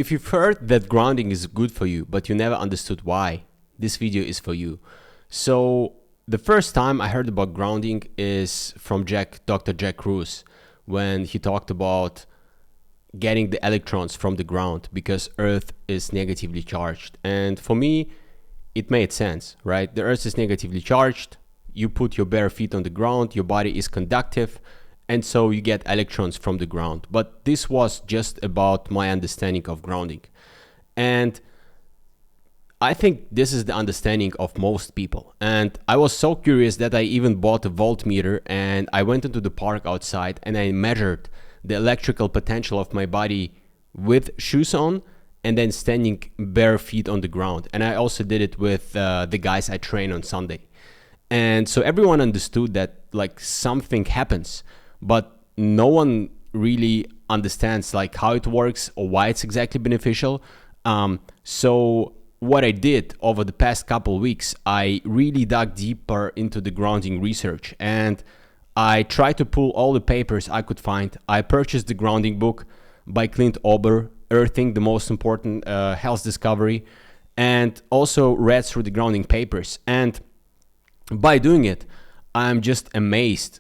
if you've heard that grounding is good for you, but you never understood why, this video is for you. So the first time I heard about grounding is from Dr. Jack Kruse, when he talked about getting the electrons from the ground because Earth is negatively charged. And for me, it made sense, right? The Earth is negatively charged. You put your bare feet on the ground, your body is conductive, and so you get electrons from the ground. But this was just about my understanding of grounding. And I think this is the understanding of most people. And I was so curious that I even bought a voltmeter, and I went into the park outside and I measured the electrical potential of my body with shoes on and then standing bare feet on the ground. And I also did it with the guys I train on Sunday. And so everyone understood that like something happens, but no one really understands like how it works or why it's exactly beneficial. So what I did over the past couple of weeks, I really dug deeper into the grounding research, and I tried to pull all the papers I could find. I purchased the grounding book by Clint Ober, Earthing, the most important health discovery, and also read through the grounding papers. And by doing it, I'm just amazed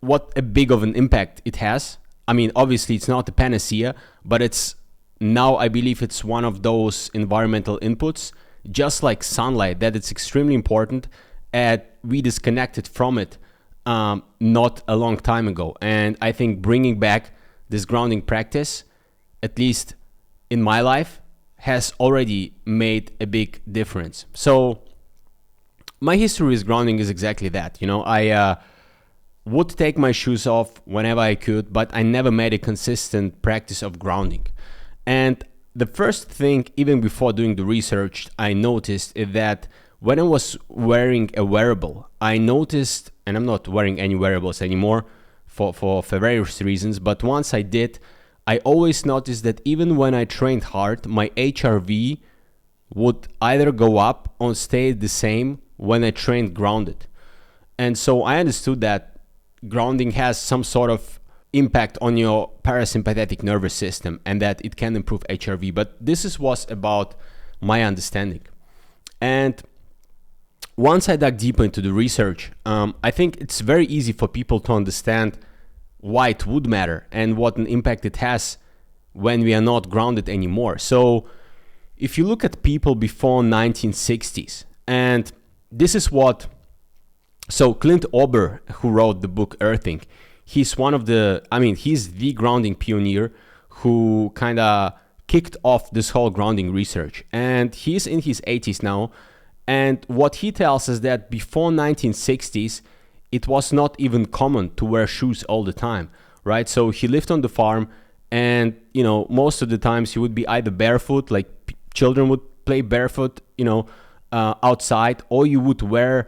what a big of an impact it has. I mean, obviously it's not a panacea, but now I believe it's one of those environmental inputs, just like sunlight, that it's extremely important, and we disconnected from it not a long time ago. And I think bringing back this grounding practice, at least in my life, has already made a big difference. So my history with grounding is exactly that. I would take my shoes off whenever I could, but I never made a consistent practice of grounding. And the first thing, even before doing the research, I noticed is that when I was wearing a wearable, I noticed, and I'm not wearing any wearables anymore for various reasons, but once I did, I always noticed that even when I trained hard, my HRV would either go up or stay the same when I trained grounded. And so I understood that grounding has some sort of impact on your parasympathetic nervous system and that it can improve HRV. But this was about my understanding. And once I dug deeper into the research, I think it's very easy for people to understand why it would matter and what an impact it has when we are not grounded anymore. So if you look at people before 1960s, and this is so Clint Ober, who wrote the book Earthing, he's he's the grounding pioneer who kind of kicked off this whole grounding research. And he's in his 80s now. And what he tells us that before 1960s, it was not even common to wear shoes all the time, right? So he lived on the farm, and most of the times he would be either barefoot, like children would play barefoot, outside, or you would wear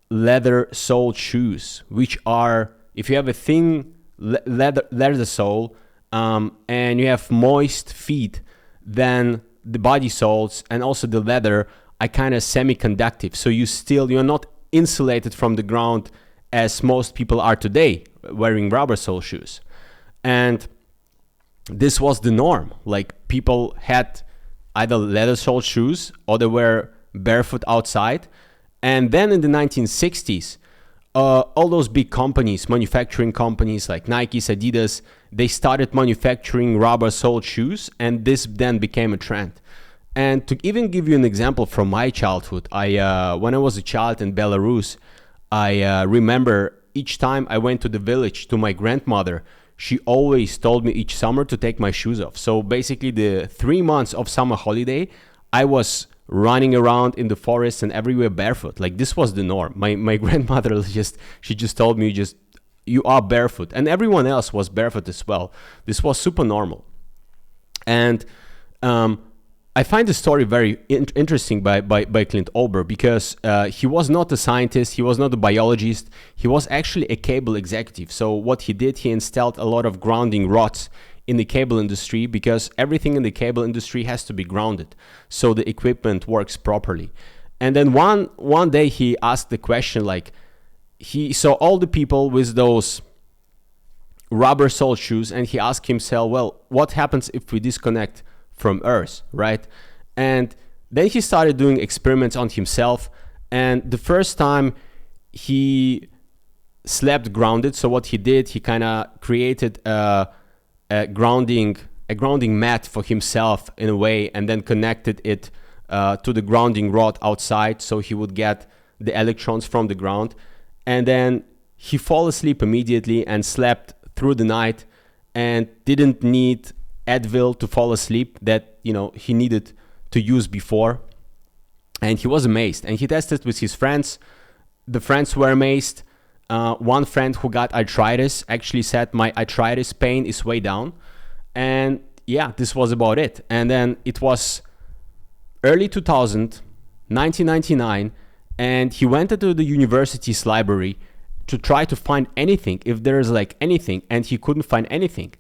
leather-soled shoes, which are, if you have a thin leather sole and you have moist feet, then the body soles and also the leather are kind of semi-conductive. So you're not insulated from the ground as most people are today wearing rubber sole shoes. And this was the norm. Like, people had either leather soled shoes or they were barefoot outside. And then in the 1960s, all those big companies, manufacturing companies like Nike, Adidas, they started manufacturing rubber soled shoes, and this then became a trend. And to even give you an example from my childhood, when I was a child in Belarus, I remember each time I went to the village to my grandmother, she always told me each summer to take my shoes off. So basically the 3 months of summer holiday, I was running around in the forest and everywhere barefoot. Like, this was the norm. My grandmother she just told me, you are barefoot. And everyone else was barefoot as well. This was super normal. And I find the story very interesting by Clint Ober, because he was not a scientist, he was not a biologist, he was actually a cable executive. So what he did, he installed a lot of grounding rods in the cable industry, because everything in the cable industry has to be grounded so the equipment works properly. And then one day he asked the question, like, he saw all the people with those rubber sole shoes, and he asked himself, well, what happens if we disconnect from Earth, right? And then he started doing experiments on himself, and the first time he slept grounded. So what he did, he kind of created a grounding mat for himself in a way, and then connected it to the grounding rod outside, so he would get the electrons from the ground. And then he fall asleep immediately and slept through the night, and didn't need Advil to fall asleep that he needed to use before. And he was amazed, and he tested with his friends. The friends were amazed. One friend who got arthritis actually said, my arthritis pain is way down. And yeah, this was about it. And then it was early 1999, and he went into the university's library to try to find anything, if there's like anything, and he couldn't find anything.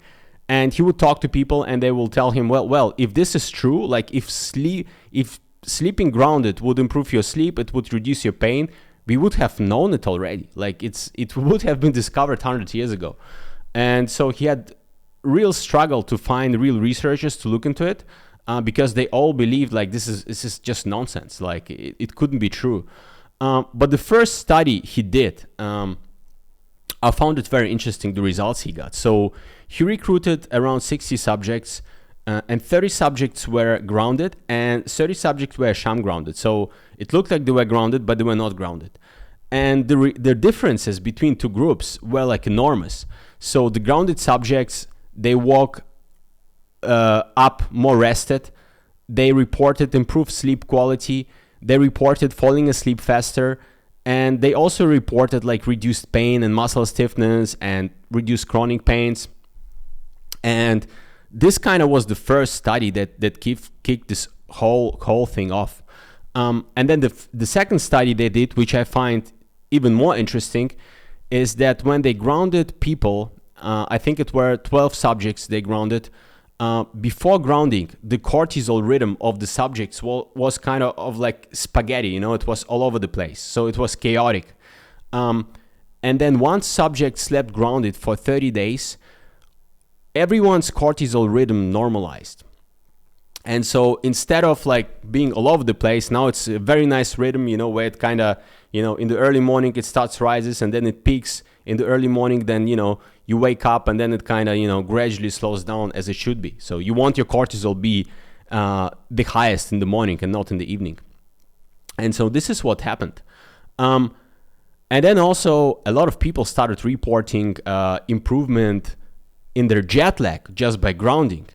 And he would talk to people, and they will tell him, well, if this is true, like if sleeping grounded would improve your sleep, it would reduce your pain, we would have known it already. Like it would have been discovered 100 years ago. And so he had real struggle to find real researchers to look into it, because they all believed like this is just nonsense. Like it couldn't be true. But the first study he did, I found it very interesting, the results he got. So he recruited around 60 subjects, and 30 subjects were grounded and 30 subjects were sham grounded. So it looked like they were grounded, but they were not grounded. And the differences between two groups were like enormous. So the grounded subjects, they woke up more rested. They reported improved sleep quality. They reported falling asleep faster. And they also reported like reduced pain and muscle stiffness and reduced chronic pains. And this kind of was the first study that kicked this whole thing off. And then the second study they did, which I find even more interesting, is that when they grounded people, I think it were 12 subjects they grounded, before grounding, the cortisol rhythm of the subjects was kind of like spaghetti, it was all over the place. So it was chaotic. And then once subject slept grounded for 30 days, everyone's cortisol rhythm normalized. And so instead of like being all over the place, now it's a very nice rhythm, where it kind of, in the early morning it starts rises and then it peaks in the early morning, then, you wake up and then it kind of, gradually slows down as it should be. So you want your cortisol be the highest in the morning and not in the evening. And so this is what happened. And then also a lot of people started reporting improvement in their jet lag just by grounding.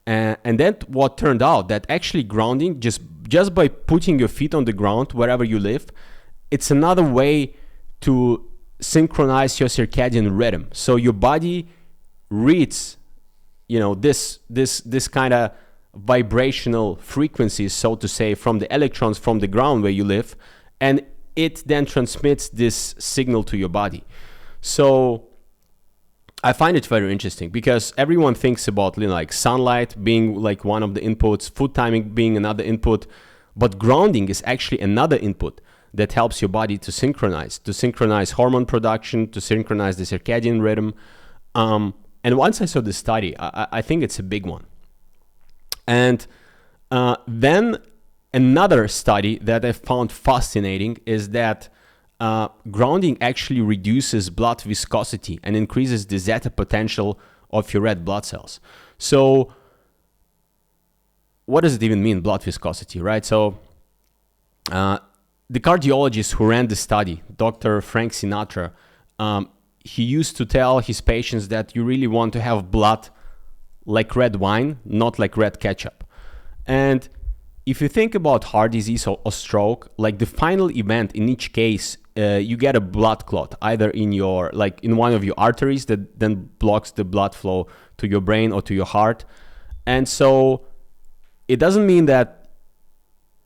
And then what turned out that actually grounding, just by putting your feet on the ground wherever you live, it's another way to synchronize your circadian rhythm. So your body reads, this kind of vibrational frequencies, so to say, from the electrons from the ground where you live, and it then transmits this signal to your body. So I find it very interesting because everyone thinks about like sunlight being like one of the inputs, food timing being another input, but grounding is actually another input that helps your body to synchronize hormone production, to synchronize the circadian rhythm. And once I saw this study, I think it's a big one. And then another study that I found fascinating is that grounding actually reduces blood viscosity and increases the zeta potential of your red blood cells. So what does it even mean, blood viscosity, right? So the cardiologist who ran the study, Dr. Frank Sinatra, he used to tell his patients that you really want to have blood like red wine, not like red ketchup. And if you think about heart disease or stroke, like the final event in each case, you get a blood clot either in one of your arteries that then blocks the blood flow to your brain or to your heart. And so it doesn't mean that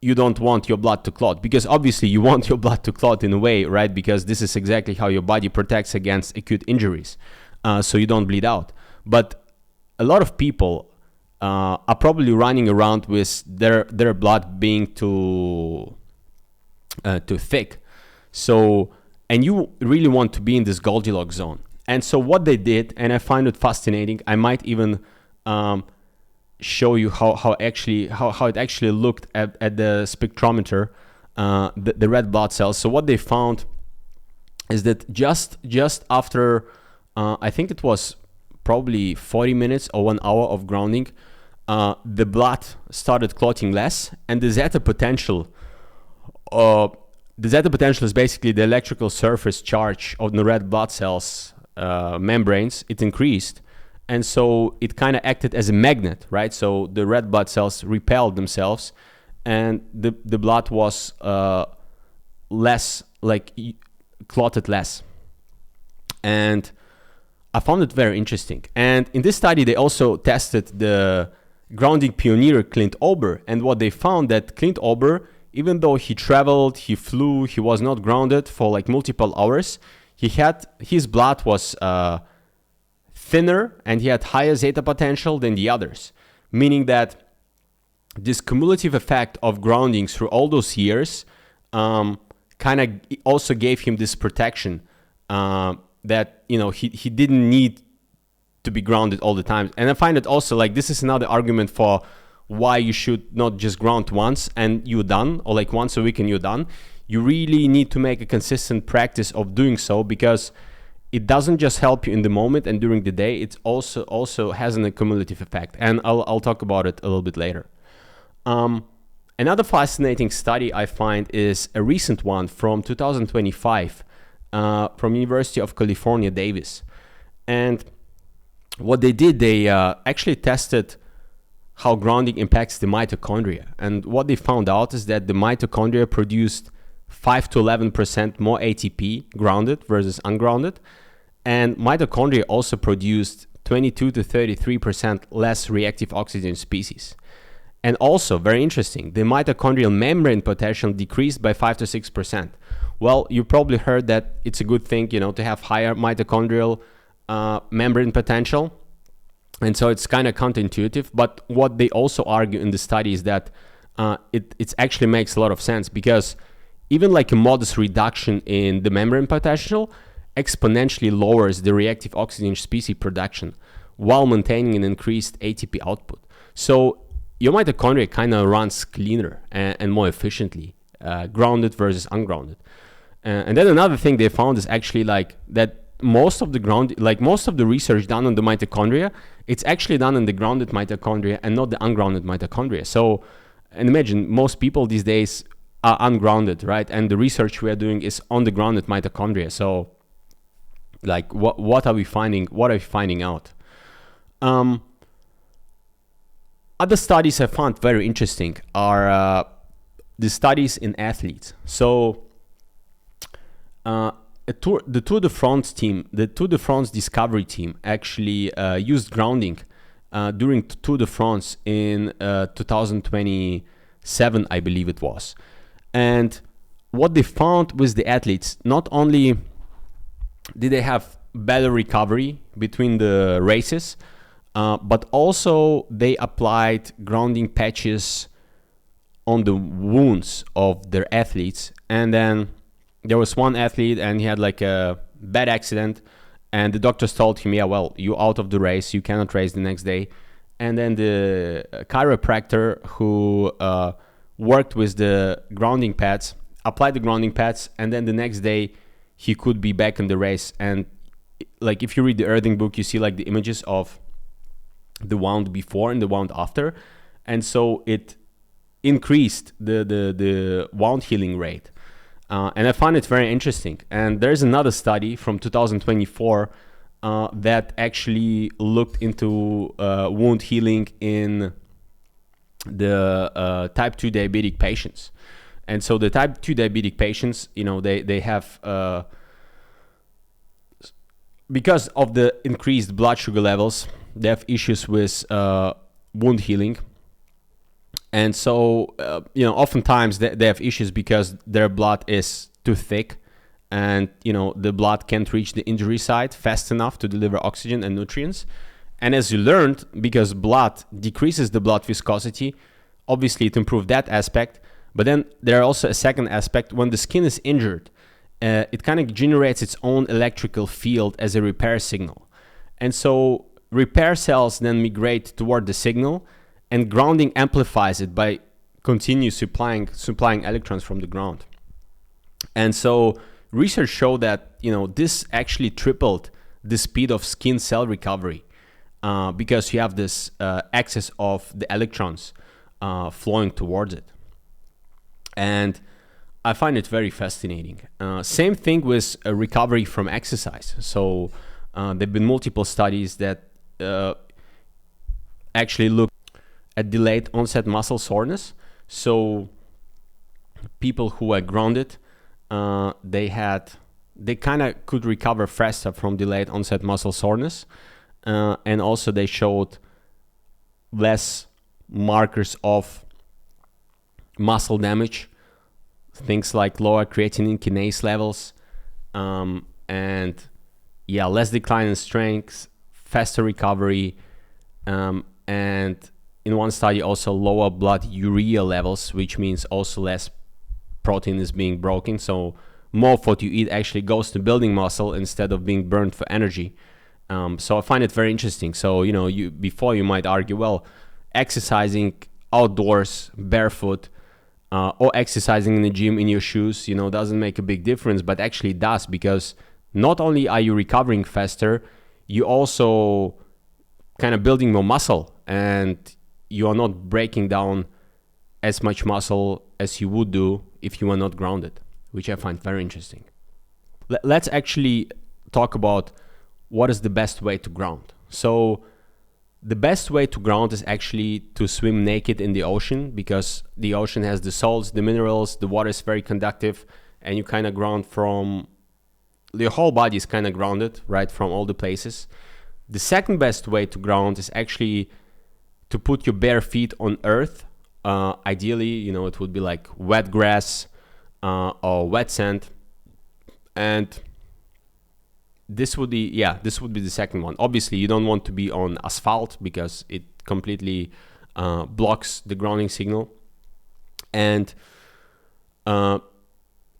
you don't want your blood to clot, because obviously you want your blood to clot in a way, right? Because this is exactly how your body protects against acute injuries, so you don't bleed out. But a lot of people are probably running around with their blood being too thick. So, and you really want to be in this Goldilocks zone. And so what they did, and I find it fascinating, I might even show you how it actually looked at the spectrometer, the red blood cells. So what they found is that just after, I think it was probably 40 minutes or 1 hour of grounding, the blood started clotting less, and the zeta potential is basically the electrical surface charge of the red blood cells membranes. It increased, and so it kind of acted as a magnet, right? So the red blood cells repelled themselves, and the blood was less, like clotted less. And I found it very interesting. And in this study, they also tested the grounding pioneer Clint Ober, and what they found that Clint Ober, even though he traveled, he flew, he was not grounded for like multiple hours, his blood was thinner and he had higher zeta potential than the others, meaning that this cumulative effect of grounding through all those years kind of also gave him this protection that, you know, he didn't need to be grounded all the time. And I find it also like this is another argument for why you should not just ground once and you're done, or like once a week and you're done. You really need to make a consistent practice of doing so, because it doesn't just help you in the moment and during the day, it also has an accumulative effect. And I'll talk about it a little bit later. Another fascinating study I find is a recent one from 2025 from University of California, Davis. And what they did, they actually tested how grounding impacts the mitochondria. And what they found out is that the mitochondria produced 5 to 11% more ATP grounded versus ungrounded. And mitochondria also produced 22 to 33% less reactive oxygen species. And also, very interesting, the mitochondrial membrane potential decreased by 5 to 6%. Well, you probably heard that it's a good thing, you know, to have higher mitochondrial membrane potential. And so it's kind of counterintuitive. But what they also argue in the study is that it actually makes a lot of sense, because even like a modest reduction in the membrane potential exponentially lowers the reactive oxygen species production while maintaining an increased ATP output. So your mitochondria kind of runs cleaner and more efficiently, grounded versus ungrounded. And then another thing they found is actually like that most of the research done on the mitochondria, it's actually done in the grounded mitochondria and not the ungrounded mitochondria. So, and imagine most people these days are ungrounded, right? And the research we are doing is on the grounded mitochondria. So, like, what are we finding? What are we finding out? Other studies I found very interesting are the studies in athletes. So, the Tour de France team, the Tour de France Discovery team, actually used grounding during Tour de France in 2027, I believe it was. And what they found with the athletes, not only did they have better recovery between the races, but also they applied grounding patches on the wounds of their athletes. And then there was one athlete and he had like a bad accident, and the doctors told him, yeah, well, you're out of the race, you cannot race the next day. And then the chiropractor who worked with the grounding pads applied the grounding pads, and then the next day he could be back in the race. And like if you read the Erding book, you see like the images of the wound before and the wound after, and so it increased the wound healing rate. And I find it very interesting. And there's another study from 2024 that actually looked into wound healing in the type 2 diabetic patients. And so the type 2 diabetic patients, you know, they have, because of the increased blood sugar levels, they have issues with wound healing. And so, you know, oftentimes they have issues because their blood is too thick, and, you know, the blood can't reach the injury site fast enough to deliver oxygen and nutrients. And as you learned, because blood decreases the blood viscosity, obviously it improved that aspect. But then there are also a second aspect: when the skin is injured it kind of generates its own electrical field as a repair signal. And so repair cells then migrate toward the signal, and grounding amplifies it by continue supplying electrons from the ground. And so research showed that this actually tripled the speed of skin cell recovery, because you have this excess of the electrons flowing towards it. And I find it very fascinating. Same thing with recovery from exercise. So there've been multiple studies that actually look at delayed onset muscle soreness. So people who are grounded, they kind of could recover faster from delayed onset muscle soreness, and also they showed less markers of muscle damage, things like lower creatine kinase levels, and less decline in strength, faster recovery, and in one study also lower blood urea levels, which means also less protein is being broken. So more of what you eat actually goes to building muscle instead of being burned for energy. So I find it very interesting. So before you might argue, well, exercising outdoors barefoot, or exercising in the gym in your shoes, doesn't make a big difference, but actually it does, because not only are you recovering faster, you also kind of building more muscle, and you are not breaking down as much muscle as you would do if you were not grounded, which I find very interesting. Let's actually talk about what is the best way to ground. So the best way to ground is actually to swim naked in the ocean, because the ocean has the salts, the minerals, the water is very conductive, and you kind of ground from, your whole body is kind of grounded, right, from all the places. The second best way to ground is actually to put your bare feet on earth. Ideally, it would be like wet grass or wet sand. And this would be the second one. Obviously, you don't want to be on asphalt because it completely blocks the grounding signal. And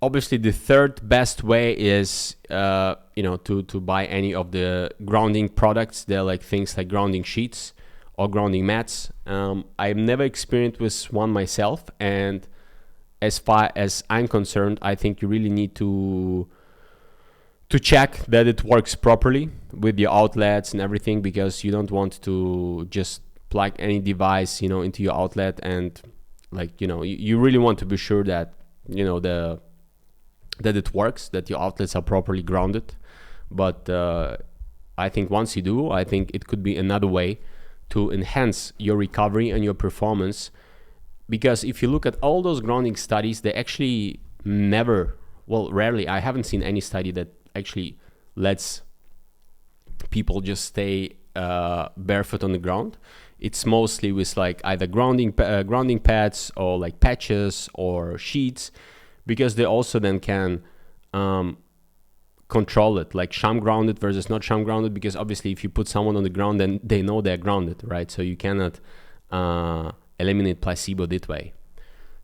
obviously, the third best way is to buy any of the grounding products. They're like things like grounding sheets or grounding mats. I've never experienced with one myself, and as far as I'm concerned, I think you really need to check that it works properly with your outlets and everything, because you don't want to just plug any device into your outlet, and you really want to be sure that that it works, that your outlets are properly grounded. But I think once you do, I think it could be another way to enhance your recovery and your performance, because if you look at all those grounding studies, they actually rarely, I haven't seen any study that actually lets people just stay barefoot on the ground. It's mostly with like either grounding pads or like patches or sheets, because they also then can control it, like sham grounded versus not sham grounded, because obviously if you put someone on the ground, then they know they're grounded, right? So you cannot eliminate placebo that way.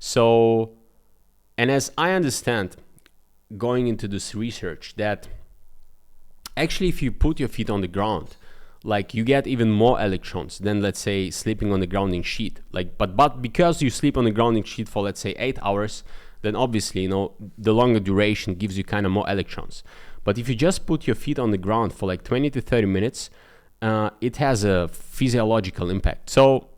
So, and as I understand, going into this research, that actually if you put your feet on the ground, like you get even more electrons than, let's say, sleeping on the grounding sheet. Like, but because you sleep on the grounding sheet for, let's say, 8 hours, then obviously, the longer duration gives you kind of more electrons. But if you just put your feet on the ground for like 20 to 30 minutes, it has a physiological impact. So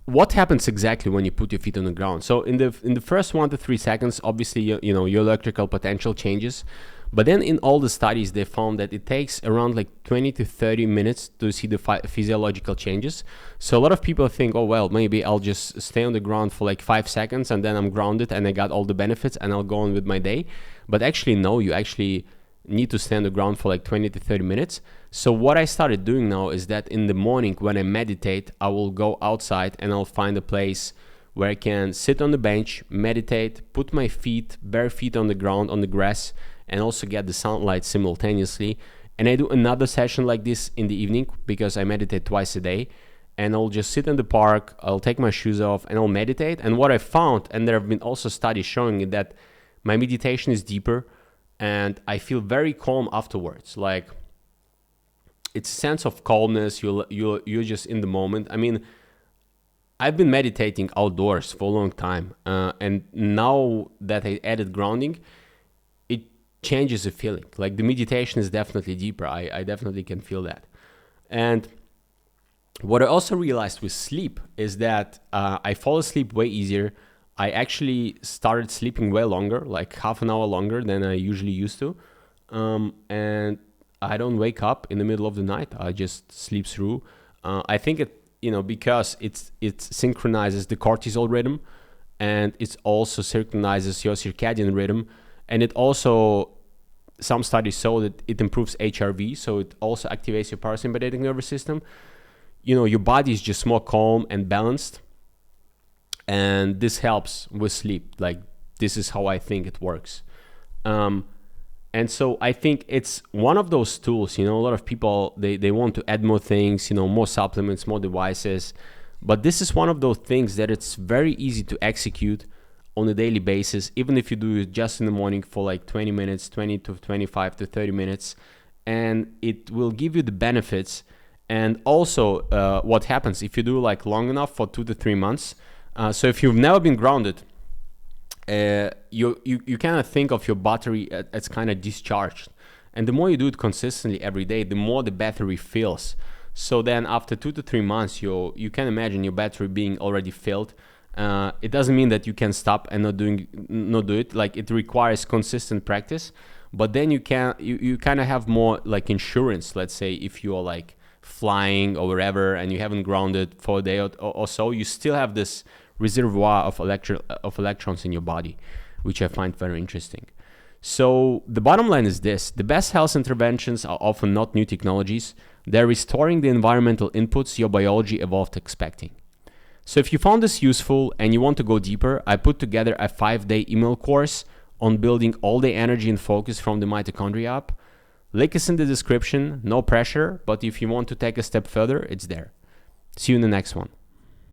what happens exactly when you put your feet on the ground? So in the first 1 to 3 seconds, obviously, your electrical potential changes. But then in all the studies, they found that it takes around like 20 to 30 minutes to see the physiological changes. So a lot of people think, oh, well, maybe I'll just stay on the ground for like 5 seconds and then I'm grounded and I got all the benefits and I'll go on with my day. But actually, no, you actually need to stay on the ground for like 20 to 30 minutes. So what I started doing now is that in the morning when I meditate, I will go outside and I'll find a place where I can sit on the bench, meditate, put my bare feet on the ground, on the grass, and also get the sunlight simultaneously. And I do another session like this in the evening, because I meditate twice a day. And I'll just sit in the park, I'll take my shoes off and I'll meditate. And what I found, and there have been also studies showing it, that My meditation is deeper, and I feel very calm afterwards. Like, it's a sense of calmness. You're just in the moment. I mean, I've been meditating outdoors for a long time, and now that I added grounding, it changes the feeling. Like, the meditation is definitely deeper. I definitely can feel that. And what I also realized with sleep is that I fall asleep way easier. I actually started sleeping way longer, like half an hour longer than I usually used to. And I don't wake up in the middle of the night. I just sleep through. I think because it synchronizes the cortisol rhythm, and it also synchronizes your circadian rhythm, and it also, some studies show that it improves HRV, so it also activates your parasympathetic nervous system. Your body is just more calm and balanced, and this helps with sleep. Like, this is how I think it works. And so I think it's one of those tools. A lot of people, they want to add more things, more supplements, more devices. But this is one of those things that it's very easy to execute on a daily basis, even if you do it just in the morning for like 20 minutes, 20 to 25 to 30 minutes. And it will give you the benefits. And also what happens if you do like long enough, for 2 to 3 months. So if you've never been grounded, you kind of think of your battery as kind of discharged, and the more you do it consistently every day, the more the battery fills. So then after 2 to 3 months, you can imagine your battery being already filled. It doesn't mean that you can stop and not do it. Like, it requires consistent practice, but then you kind of have more like insurance. Let's say if you're like flying or wherever and you haven't grounded for a day or so, you still have this reservoir of electrons in your body, which I find very interesting. So the bottom line is this: the best health interventions are often not new technologies. They're restoring the environmental inputs your biology evolved expecting. So if you found this useful and you want to go deeper, I put together a 5-day email course on building all-day energy and focus from the mitochondria app. Link is in the description. No pressure, but if you want to take a step further, it's there. See you in the next one.